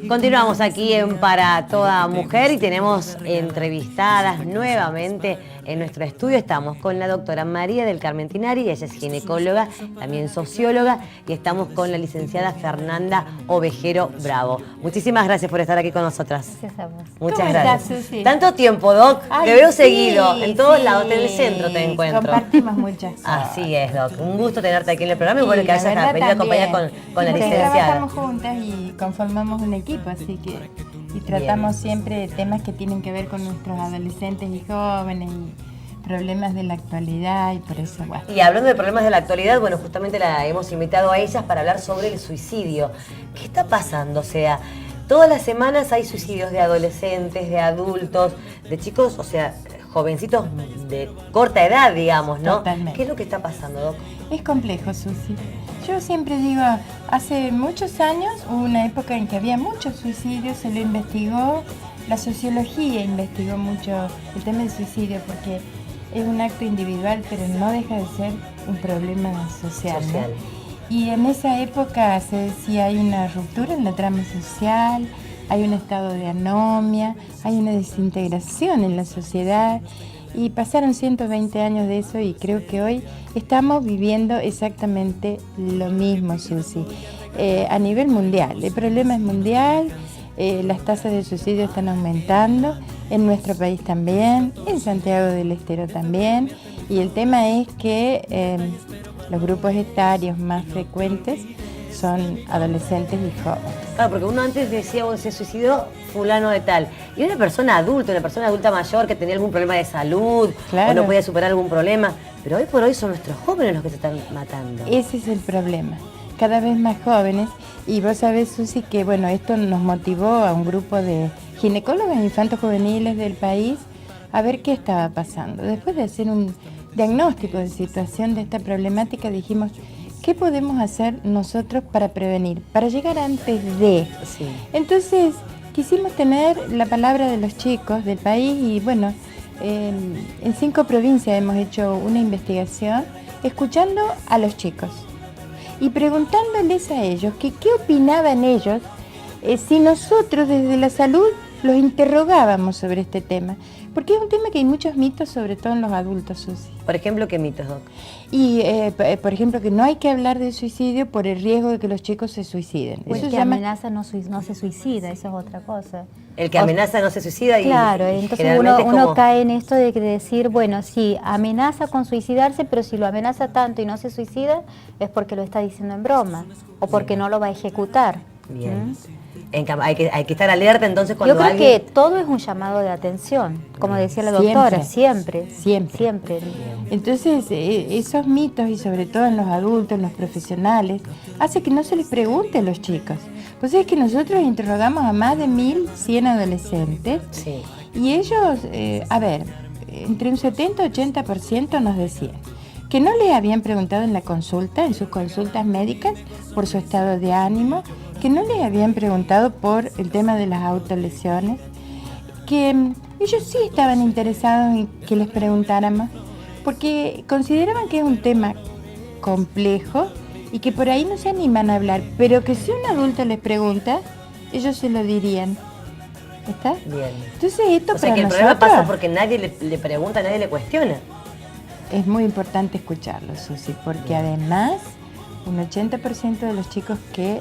Continuamos aquí en Para Toda Mujer y tenemos entrevistadas nuevamente en nuestro estudio. Estamos con la doctora María del Carmen Tinari, ella es ginecóloga, también socióloga, y estamos con la licenciada Fernanda Ovejero Bravo. Muchísimas gracias por estar aquí con nosotras. Gracias a vos. Muchas gracias. Estás, Susi? Tanto tiempo, Doc. Ay, te veo sí, seguido, en todos lados, en el sí. centro te encuentro. Compartimos muchas cosas. Así es, Doc. Un gusto tenerte aquí en el programa y bueno, que la hayas verdad venido acompañada con la porque licenciada. trabajamos juntas y conformamos un equipo, así que y tratamos siempre temas que tienen que ver con nuestros adolescentes y jóvenes y problemas de la actualidad y por eso, bueno. Y hablando de problemas de la actualidad, bueno, justamente la hemos invitado a ellas para hablar sobre el suicidio. ¿Qué está pasando? O sea, todas las semanas hay suicidios de adolescentes, de adultos, de chicos, o sea, jovencitos de corta edad, digamos, ¿no? Totalmente. ¿Qué es lo que está pasando, Doc? Es complejo, Susi. Yo siempre digo, hace muchos años hubo una época en que había muchos suicidios, se lo investigó, la sociología investigó mucho el tema del suicidio porque es un acto individual, pero no deja de ser un problema social, ¿no? Y en esa época se decía hay una ruptura en la trama social, hay un estado de anomia, hay una desintegración en la sociedad. Y pasaron 120 años de eso y creo que hoy estamos viviendo exactamente lo mismo, Susi. A nivel mundial, el problema es mundial, las tasas de suicidio están aumentando, en nuestro país también, en Santiago del Estero también. Y el tema es que los grupos etarios más frecuentes son adolescentes y jóvenes. Claro, porque uno antes decía, bueno, se suicidó fulano de tal. Y una persona adulta mayor que tenía algún problema de salud, claro, o no podía superar algún problema. Pero hoy por hoy son nuestros jóvenes los que se están matando. Ese es el problema. Cada vez más jóvenes. Y vos sabés, Susi, que bueno, esto nos motivó a un grupo de ginecólogas infantos juveniles del país a ver qué estaba pasando. Después de hacer un diagnóstico de situación de esta problemática, dijimos, ¿qué podemos hacer nosotros para prevenir? Para llegar antes de. Sí. Entonces, quisimos tener la palabra de los chicos del país y bueno, en 5 provincias hemos hecho una investigación escuchando a los chicos y preguntándoles a ellos que qué opinaban ellos si nosotros desde la salud los interrogábamos sobre este tema. Porque es un tema que hay muchos mitos, sobre todo en los adultos, Susi. Por ejemplo, ¿qué mitos, Doc? Y, por ejemplo, que no hay que hablar de suicidio por el riesgo de que los chicos se suiciden. O el que amenaza no se suicida, eso es otra cosa. El que amenaza no se suicida y claro, entonces uno cae en esto de decir, bueno, sí, amenaza con suicidarse, pero si lo amenaza tanto y no se suicida, es porque lo está diciendo en broma o porque no lo va a ejecutar. Bien. Hay que estar alerta entonces cuando yo creo alguien... que todo es un llamado de atención, como decía la doctora, siempre. Entonces esos mitos y sobre todo en los adultos, en los profesionales, hace que no se les pregunte a los chicos. Pues es que nosotros interrogamos a más de 1.100 adolescentes, sí, y ellos, entre un 70-80% nos decían que no les habían preguntado en la consulta, en sus consultas médicas, por su estado de ánimo, que no les habían preguntado por el tema de las autolesiones, que ellos sí estaban interesados en que les preguntáramos, porque consideraban que es un tema complejo y que por ahí no se animan a hablar, pero que si un adulto les pregunta, ellos se lo dirían. ¿Está? Bien. Entonces esto o sea, que el problema pasa porque nadie le pregunta, nadie le cuestiona. Es muy importante escucharlo, Susi, porque además un 80% de los chicos que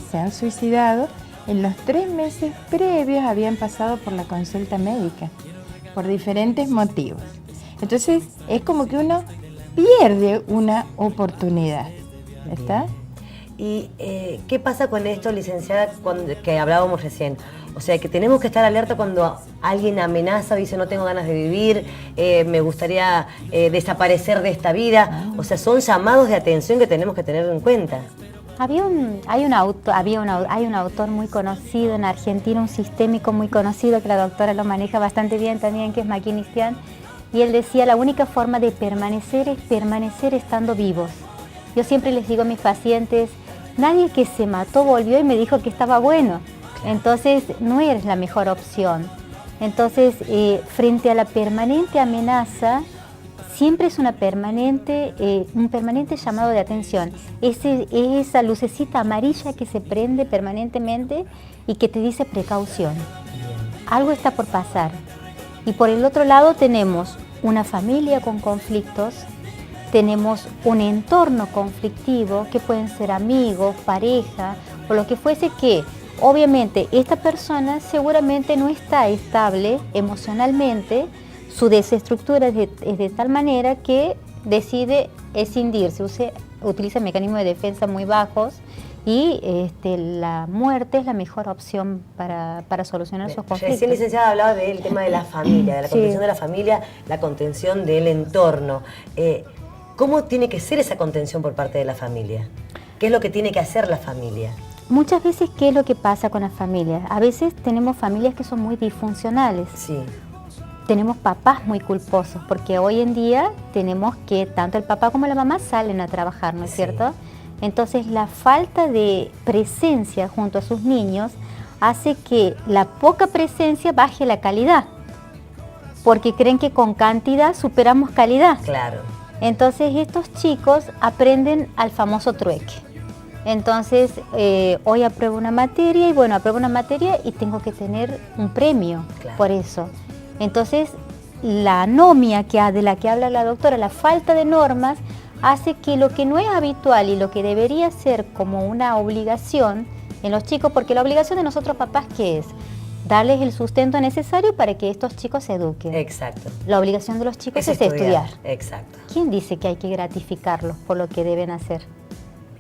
se han suicidado en los 3 meses previos habían pasado por la consulta médica, por diferentes motivos. Entonces es como que uno pierde una oportunidad, ¿está? ¿Y qué pasa con esto, licenciada, que hablábamos recién? O sea, que tenemos que estar alerta cuando alguien amenaza, dice no tengo ganas de vivir, me gustaría desaparecer de esta vida. O sea, son llamados de atención que tenemos que tener en cuenta. Hay un autor muy conocido en Argentina, un sistémico muy conocido, que la doctora lo maneja bastante bien también, que es Maquinistian, y él decía, la única forma de permanecer es permanecer estando vivos. Yo siempre les digo a mis pacientes, nadie que se mató volvió y me dijo que estaba bueno. Entonces no eres la mejor opción. Entonces, frente a la permanente amenaza, siempre es un permanente llamado de atención. Es esa lucecita amarilla que se prende permanentemente y que te dice precaución. Algo está por pasar. Y por el otro lado tenemos una familia con conflictos, tenemos un entorno conflictivo que pueden ser amigos, pareja o lo que fuese, que obviamente esta persona seguramente no está estable emocionalmente, su desestructura es de tal manera que decide escindirse, utiliza mecanismos de defensa muy bajos y la muerte es la mejor opción para solucionar esos conflictos. Recién, licenciada, hablaba del tema de la familia, de la contención de la familia, la contención del entorno. ¿Cómo tiene que ser esa contención por parte de la familia? ¿Qué es lo que tiene que hacer la familia? Muchas veces, ¿qué es lo que pasa con las familias? A veces tenemos familias que son muy disfuncionales. Sí. Tenemos papás muy culposos, porque hoy en día tenemos que tanto el papá como la mamá salen a trabajar, ¿no es cierto? Entonces la falta de presencia junto a sus niños hace que la poca presencia baje la calidad, porque creen que con cantidad superamos calidad. Claro. Entonces estos chicos aprenden al famoso trueque. Entonces hoy apruebo una materia y bueno, apruebo una materia y tengo que tener un premio por eso. Entonces la anomia de la que habla la doctora, la falta de normas, hace que lo que no es habitual y lo que debería ser como una obligación en los chicos, porque la obligación de nosotros papás, ¿qué es? Darles el sustento necesario para que estos chicos se eduquen. Exacto. La obligación de los chicos es estudiar. Exacto. ¿Quién dice que hay que gratificarlos por lo que deben hacer?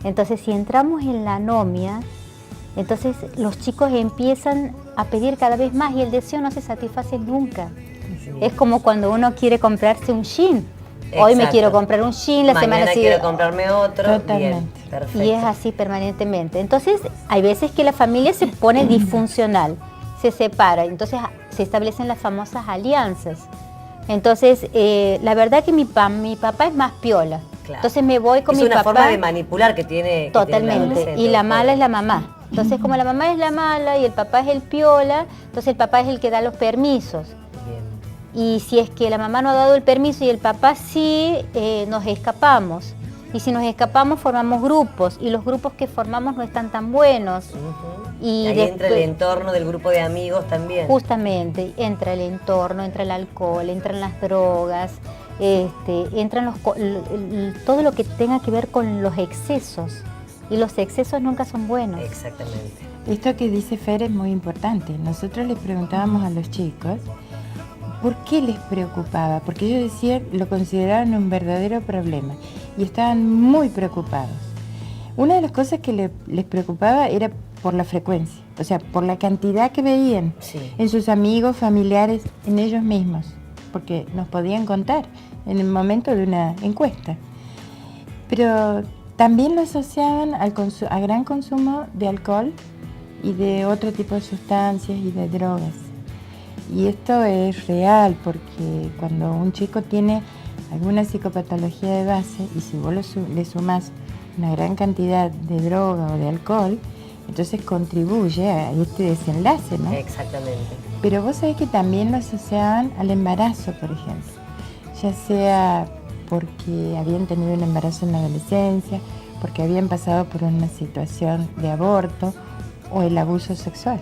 Entonces, si entramos en la anomia, entonces los chicos empiezan a pedir cada vez más y el deseo no se satisface nunca. Sí. Es como cuando uno quiere comprarse un jean. Hoy me quiero comprar un jean, la semana siguiente quiero comprarme otro. Totalmente. Bien, perfecto. Y es así permanentemente. Entonces, hay veces que la familia se pone disfuncional, se separa, entonces se establecen las famosas alianzas. Entonces, la verdad que mi papá es más piola. Claro. Entonces me voy con mi papá. Es una forma de manipular que tiene. Totalmente. Y la mala es la mamá. Entonces, como la mamá es la mala y el papá es el piola, entonces el papá es el que da los permisos. Y si es que la mamá no ha dado el permiso y el papá sí, nos escapamos. Y si nos escapamos, formamos grupos. Y los grupos que formamos no están tan buenos. Y ahí entra el entorno del grupo de amigos también. Justamente, entra el entorno, entra el alcohol, entran las drogas, entran todo lo que tenga que ver con los excesos. Y los excesos nunca son buenos. Exactamente. Esto que dice Fer es muy importante. Nosotros les preguntábamos a los chicos ¿por qué les preocupaba? Porque ellos decían, lo consideraban un verdadero problema y estaban muy preocupados. Una de las cosas que les preocupaba era por la frecuencia, o sea, por la cantidad que veían en sus amigos, familiares, en ellos mismos, porque nos podían contar en el momento de una encuesta. Pero también lo asociaban a gran consumo de alcohol y de otro tipo de sustancias y de drogas. Y esto es real porque cuando un chico tiene alguna psicopatología de base y si vos le sumás una gran cantidad de droga o de alcohol, entonces contribuye a este desenlace, ¿no? Exactamente. Pero vos sabés que también lo asociaban al embarazo, por ejemplo, ya sea porque habían tenido un embarazo en la adolescencia, porque habían pasado por una situación de aborto o el abuso sexual,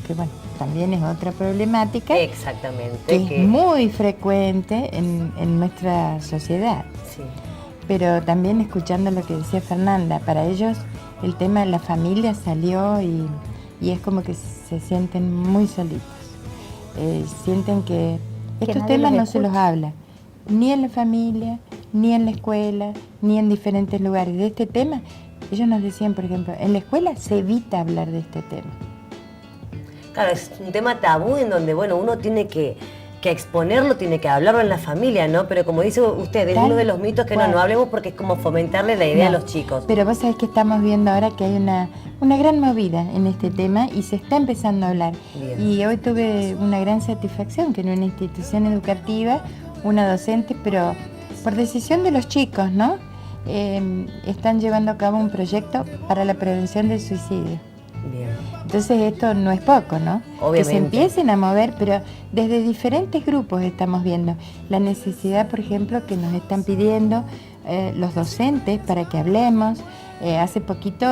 que bueno, también es otra problemática. Exactamente. Que es muy frecuente en nuestra sociedad. Sí. Pero también escuchando lo que decía Fernanda, para ellos el tema de la familia salió y es como que se sienten muy solitos. Sienten que estos temas no se los habla, ni en la familia, ni en la escuela, ni en diferentes lugares. De este tema, ellos nos decían, por ejemplo, en la escuela se evita hablar de este tema. Claro, es un tema tabú en donde, bueno, uno tiene que exponerlo, tiene que hablarlo en la familia, ¿no? Pero como dice usted, es uno de los mitos que no hablemos porque es como fomentarle la idea a los chicos. Pero vos sabés que estamos viendo ahora que hay una gran movida en este tema y se está empezando a hablar. Bien. Y hoy tuve una gran satisfacción que en una institución educativa, una docente, pero por decisión de los chicos, ¿no? Están llevando a cabo un proyecto para la prevención del suicidio. Bien. Entonces esto no es poco, ¿no? Obviamente. Que se empiecen a mover, pero desde diferentes grupos estamos viendo la necesidad, por ejemplo, que nos están pidiendo los docentes para que hablemos. Hace poquito,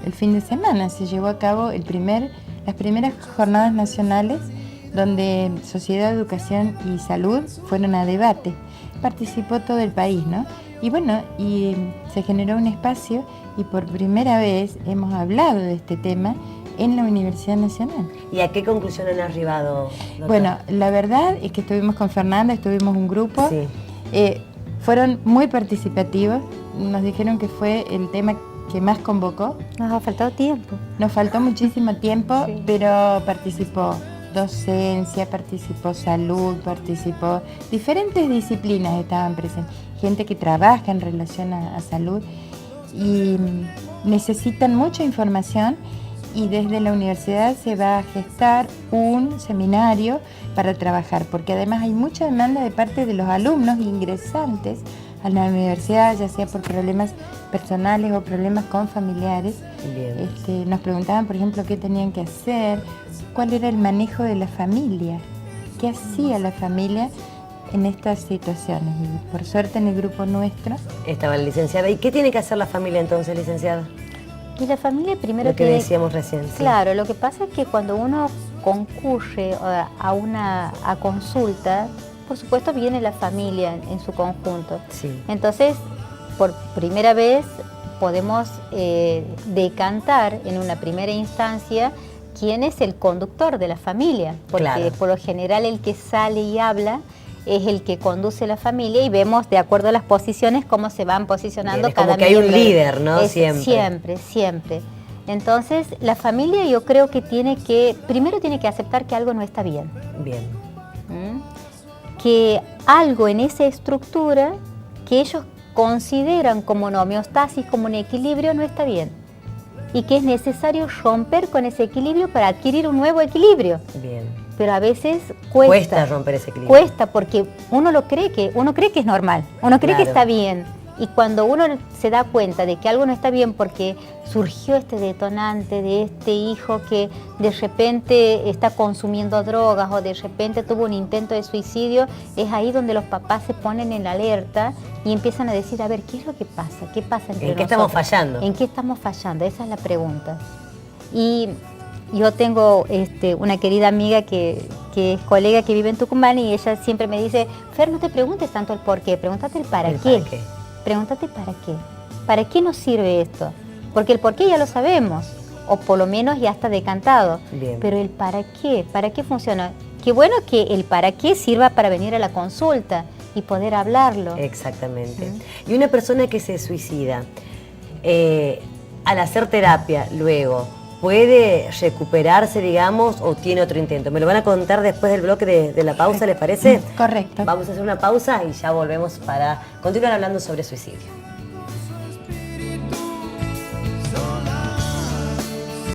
el fin de semana, se llevó a cabo las primeras jornadas nacionales donde Sociedad, Educación y Salud fueron a debate. Participó todo el país, ¿no? Y bueno, y se generó un espacio y por primera vez hemos hablado de este tema en la Universidad Nacional. ¿Y a qué conclusión han arribado, doctora? Bueno, la verdad es que estuvimos con Fernanda, estuvimos un grupo, Sí. Fueron muy participativos, nos dijeron que fue el tema que más convocó. Nos ha faltado tiempo. Nos faltó muchísimo tiempo, Sí. pero participó docencia, participó salud, participó diferentes disciplinas estaban presentes, gente que trabaja en relación a salud y necesitan mucha información y desde la universidad se va a gestar un seminario para trabajar, porque además hay mucha demanda de parte de los alumnos ingresantes a la universidad, ya sea por problemas personales o problemas con familiares. Bien. Nos preguntaban, por ejemplo, qué tenían que hacer, cuál era el manejo de la familia, qué hacía la familia en estas situaciones. Y por suerte en el grupo nuestro... Estaba la licenciada. ¿Y qué tiene que hacer la familia entonces, licenciada? Y la familia primero Lo que tiene... decíamos recién. Sí. Claro, lo que pasa es que cuando uno concurre a consulta, por supuesto viene la familia en su conjunto. Sí. Entonces, por primera vez podemos decantar en una primera instancia quién es el conductor de la familia, porque Claro. por lo general el que sale y habla es el que conduce la familia y vemos de acuerdo a las posiciones cómo se van posicionando Bien, es como cada que hay un miembro. líder, ¿no? Siempre, siempre. Entonces, la familia yo creo que primero tiene que aceptar que algo no está bien. Bien. Que algo en esa estructura que ellos consideran como una homeostasis, como un equilibrio, no está bien. Y que es necesario romper con ese equilibrio para adquirir un nuevo equilibrio. Bien. Pero a veces cuesta romper ese equilibrio. Cuesta porque uno cree que es normal, uno cree que Claro. está bien. Y cuando uno se da cuenta de que algo no está bien porque surgió este detonante de este hijo que de repente está consumiendo drogas o de repente tuvo un intento de suicidio, es ahí donde los papás se ponen en alerta y empiezan a decir, a ver, ¿qué es lo que pasa? ¿Qué pasa entre nosotros? ¿En qué estamos fallando? ¿En qué estamos fallando? Esa es la pregunta. Y yo tengo una querida amiga que es colega que vive en Tucumán y ella siempre me dice, Fer, no te preguntes tanto el por qué, pregúntate el para qué. ¿Para qué? Pregúntate para qué. ¿Para qué nos sirve esto? Porque el por qué ya lo sabemos, o por lo menos ya está decantado. Bien. Pero el para qué funciona. Qué bueno que el para qué sirva para venir a la consulta y poder hablarlo. Exactamente. Y una persona que se suicida, al hacer terapia luego, ¿puede recuperarse, digamos, o tiene otro intento? Me lo van a contar después del bloque de la pausa, ¿les parece? Correcto. Vamos a hacer una pausa y ya volvemos para continuar hablando sobre suicidio.